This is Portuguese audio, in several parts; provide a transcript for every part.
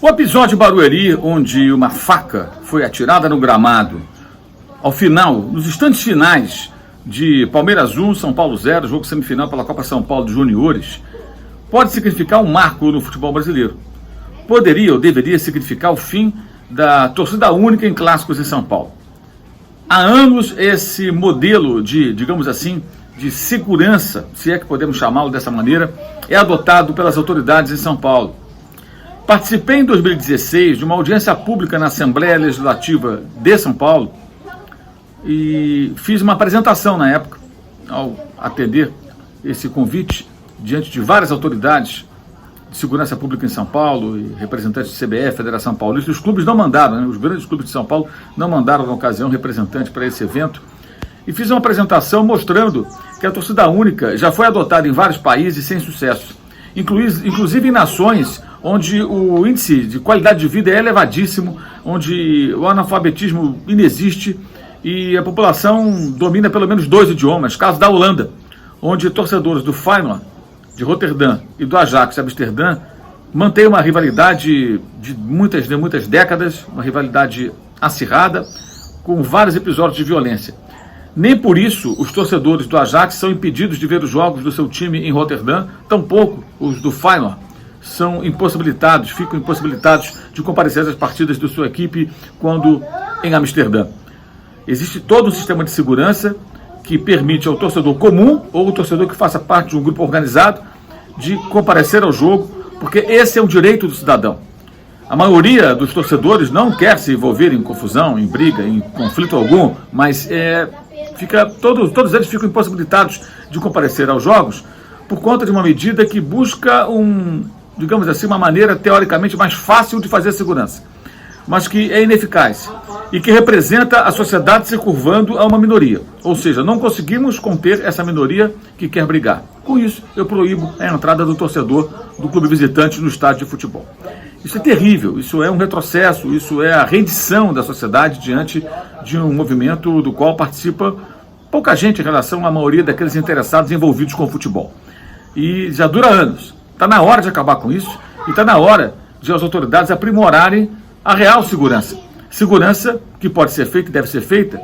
O episódio Barueri, onde uma faca foi atirada no gramado, ao final, nos instantes finais de Palmeiras 1, São Paulo 0, jogo semifinal pela Copa São Paulo de Juniores, pode significar um marco no futebol brasileiro. Poderia ou deveria significar o fim da torcida única em clássicos em São Paulo. Há anos esse modelo de, digamos assim, de segurança, se é que podemos chamá-lo dessa maneira, é adotado pelas autoridades em São Paulo. Participei em 2016 de uma audiência pública na Assembleia Legislativa de São Paulo e fiz uma apresentação na época, ao atender esse convite, diante de várias autoridades de segurança pública em São Paulo, e representantes do CBF, Federação Paulista. Os clubes não mandaram, né? Os grandes clubes de São Paulo não mandaram na ocasião representante para esse evento. E fiz uma apresentação mostrando que a torcida única já foi adotada em vários países sem sucesso, inclusive em nações onde o índice de qualidade de vida é elevadíssimo, onde o analfabetismo inexiste e a população domina pelo menos 2 idiomas. Caso da Holanda, onde torcedores do Feyenoord de Roterdã e do Ajax de Amsterdã mantêm uma rivalidade de muitas décadas, uma rivalidade acirrada, com vários episódios de violência. Nem por isso os torcedores do Ajax são impedidos de ver os jogos do seu time em Roterdã, tampouco os do Feyenoord ficam impossibilitados de comparecer às partidas de sua equipe quando em Amsterdã. Existe todo um sistema de segurança que permite ao torcedor comum ou o torcedor que faça parte de um grupo organizado de comparecer ao jogo, porque esse é um direito do cidadão. A maioria dos torcedores não quer se envolver em confusão, em briga, em conflito algum, mas todos eles ficam impossibilitados de comparecer aos jogos por conta de uma medida que busca digamos assim, uma maneira teoricamente mais fácil de fazer segurança, mas que é ineficaz e que representa a sociedade se curvando a uma minoria. Ou seja, não conseguimos conter essa minoria que quer brigar. Com isso, eu proíbo a entrada do torcedor do clube visitante no estádio de futebol. Isso é terrível, isso é um retrocesso, isso é a rendição da sociedade diante de um movimento do qual participa pouca gente em relação à maioria daqueles interessados envolvidos com o futebol. E já dura anos. Está na hora de acabar com isso e está na hora de as autoridades aprimorarem a real segurança. Segurança que pode ser feita e deve ser feita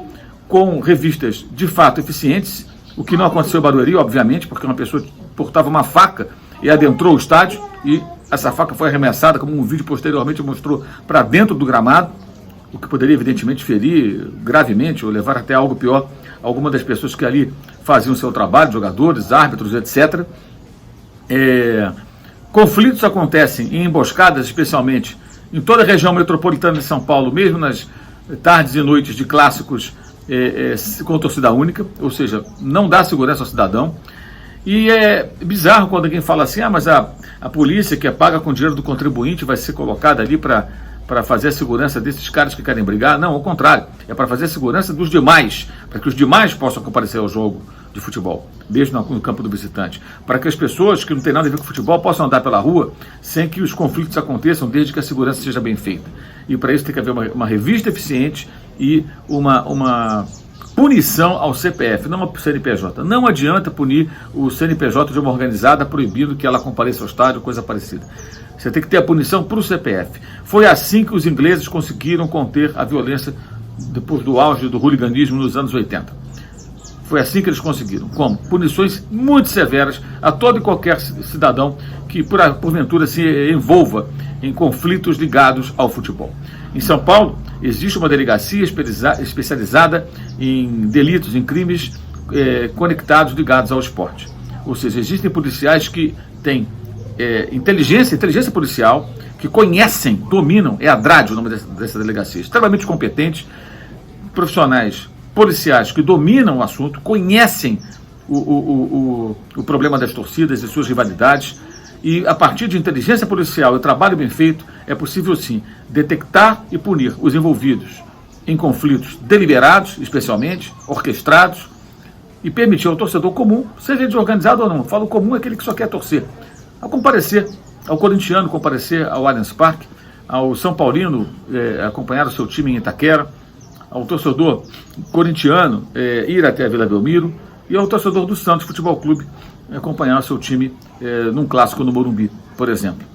com revistas de fato eficientes, o que não aconteceu em Barueri, obviamente, porque uma pessoa portava uma faca e adentrou o estádio e essa faca foi arremessada, como um vídeo posteriormente mostrou, para dentro do gramado, o que poderia evidentemente ferir gravemente ou levar até algo pior alguma das pessoas que ali faziam seu trabalho, jogadores, árbitros, etc. Conflitos acontecem em emboscadas, especialmente em toda a região metropolitana de São Paulo, mesmo nas tardes e noites de clássicos com torcida única, ou seja, não dá segurança ao cidadão. E é bizarro quando alguém fala assim, mas a polícia que é paga com dinheiro do contribuinte vai ser colocada ali para fazer a segurança desses caras que querem brigar. Não, ao contrário, é para fazer a segurança dos demais, para que os demais possam comparecer ao jogo de futebol, mesmo no campo do visitante, para que as pessoas que não têm nada a ver com futebol possam andar pela rua sem que os conflitos aconteçam, desde que a segurança seja bem feita. E para isso tem que haver uma revista eficiente e uma punição ao CPF, não ao CNPJ. Não adianta punir o CNPJ de uma organizada proibindo que ela compareça ao estádio, coisa parecida. Você tem que ter a punição para o CPF. Foi assim que os ingleses conseguiram conter a violência depois do auge do hooliganismo nos anos 80. Foi assim que eles conseguiram. Como? Punições muito severas a todo e qualquer cidadão que, porventura, se envolva em conflitos ligados ao futebol. Em São Paulo, existe uma delegacia especializada em delitos, em crimes conectados, ligados ao esporte. Ou seja, existem policiais que têm inteligência policial, que conhecem, dominam, é a DRAD o nome dessa delegacia, extremamente competentes, profissionais policiais que dominam o assunto, conhecem o problema das torcidas e suas rivalidades, e a partir de inteligência policial e trabalho bem feito, é possível sim detectar e punir os envolvidos em conflitos deliberados, especialmente, orquestrados, e permitir ao torcedor comum, seja ele organizado ou não, falo comum é aquele que só quer torcer, a comparecer, ao corintiano comparecer ao Allianz Parque, ao São Paulino acompanhar o seu time em Itaquera, ao torcedor corintiano ir até a Vila Belmiro e ao torcedor do Santos Futebol Clube acompanhar o seu time num clássico no Morumbi, por exemplo.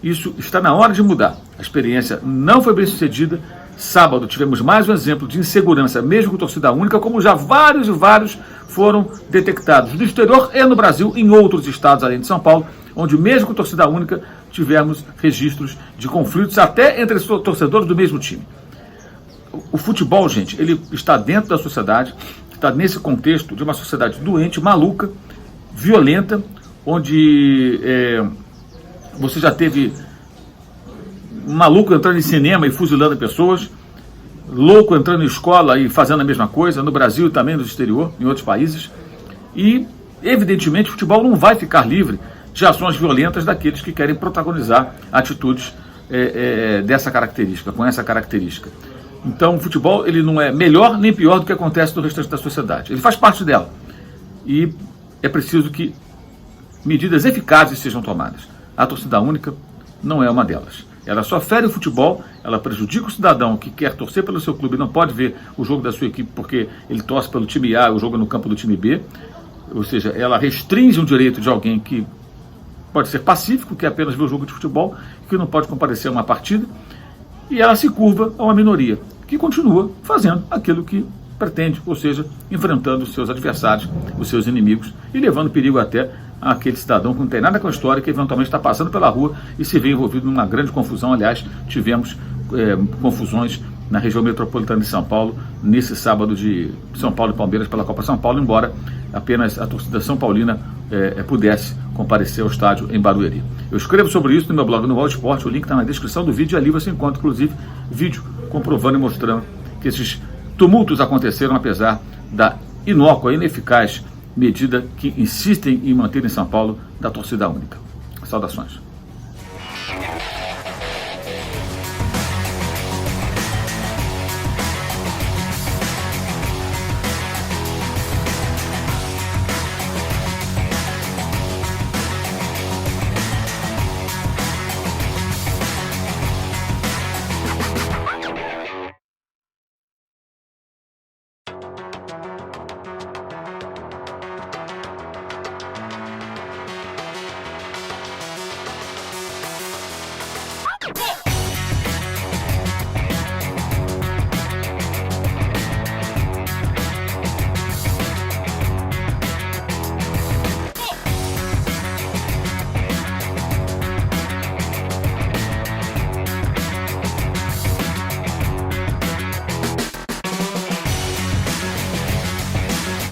Isso está na hora de mudar. A experiência não foi bem sucedida. Sábado tivemos mais um exemplo de insegurança, mesmo com torcida única, como já vários e vários foram detectados no exterior e no Brasil, em outros estados além de São Paulo, onde mesmo com torcida única tivemos registros de conflitos até entre torcedores do mesmo time. O futebol, gente, ele está dentro da sociedade, está nesse contexto de uma sociedade doente, maluca, violenta, onde você já teve um maluco entrando em cinema e fuzilando pessoas, louco entrando em escola e fazendo a mesma coisa, no Brasil e também no exterior, em outros países. E, evidentemente, o futebol não vai ficar livre de ações violentas daqueles que querem protagonizar atitudes dessa característica, com essa característica. Então, o futebol ele não é melhor nem pior do que acontece no restante da sociedade. Ele faz parte dela. E é preciso que medidas eficazes sejam tomadas. A torcida única não é uma delas. Ela só fere o futebol, ela prejudica o cidadão que quer torcer pelo seu clube e não pode ver o jogo da sua equipe porque ele torce pelo time A e o jogo é no campo do time B. Ou seja, ela restringe um direito de alguém que pode ser pacífico, que apenas vê o jogo de futebol, que não pode comparecer a uma partida, e ela se curva a uma minoria, que continua fazendo aquilo que pretende, ou seja, enfrentando os seus adversários, os seus inimigos, e levando perigo até àquele cidadão que não tem nada com a história, que eventualmente está passando pela rua e se vê envolvido numa grande confusão. Aliás, tivemos confusões na região metropolitana de São Paulo, nesse sábado de São Paulo e Palmeiras pela Copa São Paulo, embora apenas a torcida São Paulina pudesse comparecer ao estádio em Barueri. Eu escrevo sobre isso no meu blog no UOL Esporte, o link está na descrição do vídeo, e ali você encontra, inclusive, vídeo comprovando e mostrando que esses tumultos aconteceram apesar da inócua, ineficaz medida que insistem em manter em São Paulo da torcida única. Saudações.